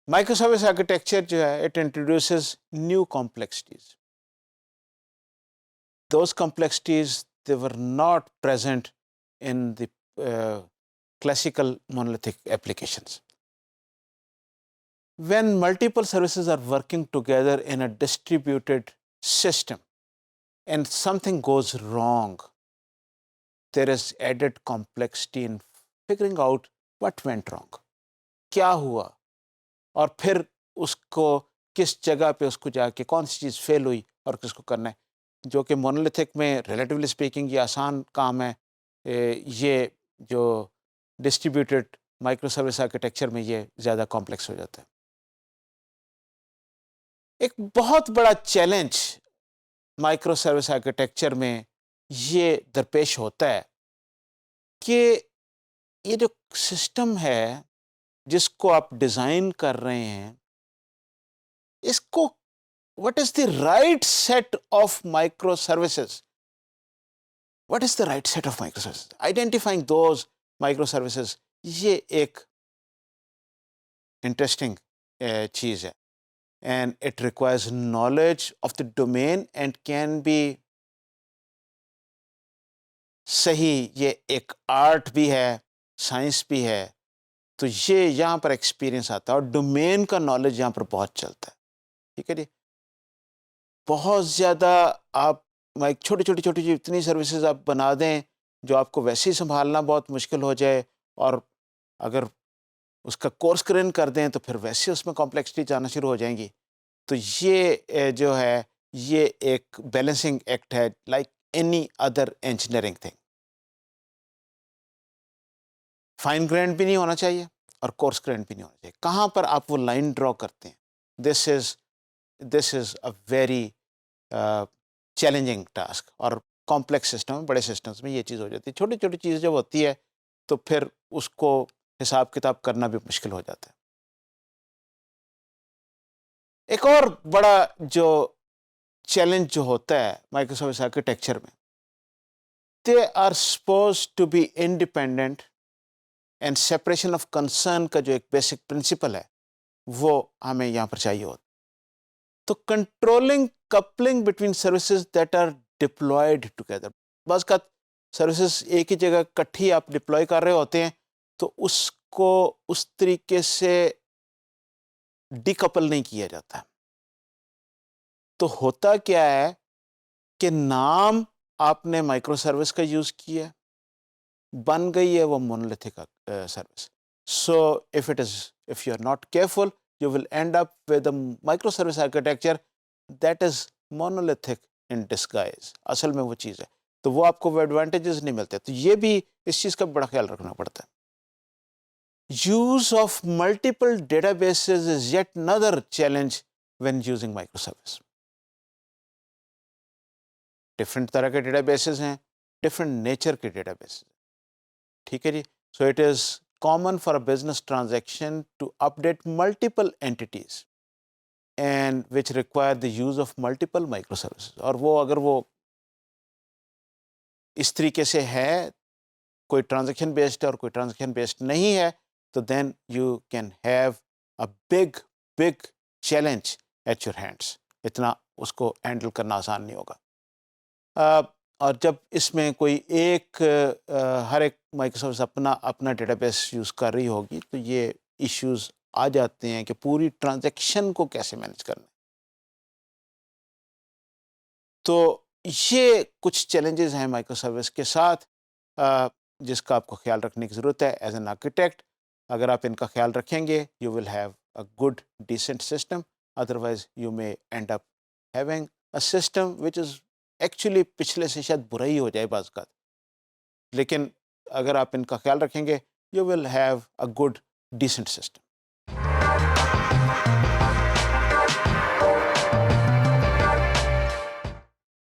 Microservice architecture जो है, it introduces new complexities. Those complexities, they were not present in the classical monolithic applications. When multiple services are working together in a distributed system and something goes wrong, there is added complexity in figuring out what went wrong. क्या हुआ और फिर उसको किस जगह पे उसको जाके कौन सी चीज़ फेल हुई और किसको करना है, जो कि मोनोलिथिक में रिलेटिवली स्पीकिंग ये आसान काम है, ये जो डिस्ट्रीब्यूटेड माइक्रो सर्विस आर्किटेक्चर में ये ज़्यादा कॉम्प्लेक्स हो जाता है। एक बहुत बड़ा चैलेंज माइक्रो सर्विस आर्किटेक्चर में ये दरपेश होता है कि ये जो सिस्टम है जिसको आप डिज़ाइन कर रहे हैं, इसको what is the right set of microservices? What is the right set of microservices? Identifying those microservices, ये एक interesting चीज़ है, and it requires knowledge of the domain and can be सही, ये एक आर्ट भी है, साइंस भी है, तो ये यहाँ पर एक्सपीरियंस आता है और डोमेन का नॉलेज यहाँ पर बहुत चलता है। ठीक है जी, बहुत ज़्यादा आप छोटी छोटी जितनी सर्विसेज आप बना दें जो आपको वैसे ही संभालना बहुत मुश्किल हो जाए, और अगर उसका कोर्स करेक्ट कर दें तो फिर वैसे उसमें कॉम्प्लेक्सिटी जाना शुरू हो जाएंगी। तो ये जो है, ये एक बैलेंसिंग एक्ट है, like any other engineering thing. Fine grain भी नहीं होना चाहिए और कोर्स ग्रेन भी नहीं होना चाहिए। कहाँ पर आप वो लाइन ड्रॉ करते हैं, this is a very challenging task. और कॉम्प्लेक्स सिस्टम, बड़े सिस्टम्स में ये चीज़ हो जाती है। छोटी छोटी चीज़ जब होती है तो फिर उसको हिसाब किताब करना भी मुश्किल हो जाता है। एक और बड़ा जो चैलेंज जो होता है माइक्रोसर्विस आर्किटेक्चर में, they are suppose to be independent and separation of concern का जो एक बेसिक प्रिंसिपल है वो हमें यहाँ पर चाहिए होता। तो controlling coupling between services that are deployed together, बस का सर्विसेज एक ही जगह इकट्ठी आप डिप्लॉय कर रहे होते हैं, तो उसको उस तरीके से डिकपल नहीं किया जाता। तो होता क्या है कि नाम आपने माइक्रो सर्विस का यूज़ किया, बन गई है वो monolithic service. So if you are not careful, you will end up with a microservice architecture that is monolithic in disguise। असल में वो चीज़ है, तो वो आपको वो एडवांटेजेस नहीं मिलते। तो ये भी इस चीज़ का बड़ा ख्याल रखना पड़ता है। Use of multiple databases is yet another challenge when using microservice. Different तरह के डेटाबेसेस हैं, डिफरेंट नेचर के डेटाबेसेस। ठीक है जी, so it is common for a business transaction to update multiple entities and which require the use of multiple microservices। और वो अगर वो इस तरीके से है, कोई ट्रांजैक्शन बेस्ड और कोई ट्रांजैक्शन बेस्ड नहीं है, तो then you can have a big challenge at your hands। इतना उसको हैंडल करना आसान नहीं होगा। और जब इसमें कोई एक हर एक माइक्रोसर्विस अपना डेटाबेस यूज़ कर रही होगी, तो ये इश्यूज आ जाते हैं कि पूरी ट्रांजैक्शन को कैसे मैनेज करना है। तो ये कुछ चैलेंजेस हैं माइक्रोसर्विस के साथ, जिसका आपको ख्याल रखने की ज़रूरत है एज एन आर्किटेक्ट। अगर आप इनका ख्याल रखेंगे, you will have a good decent system, otherwise you may end up having a system which is actually पिछले से शायद बुरा ही हो जाए बाज़ का, लेकिन अगर आप इनका ख्याल रखेंगे, you will have a good decent system.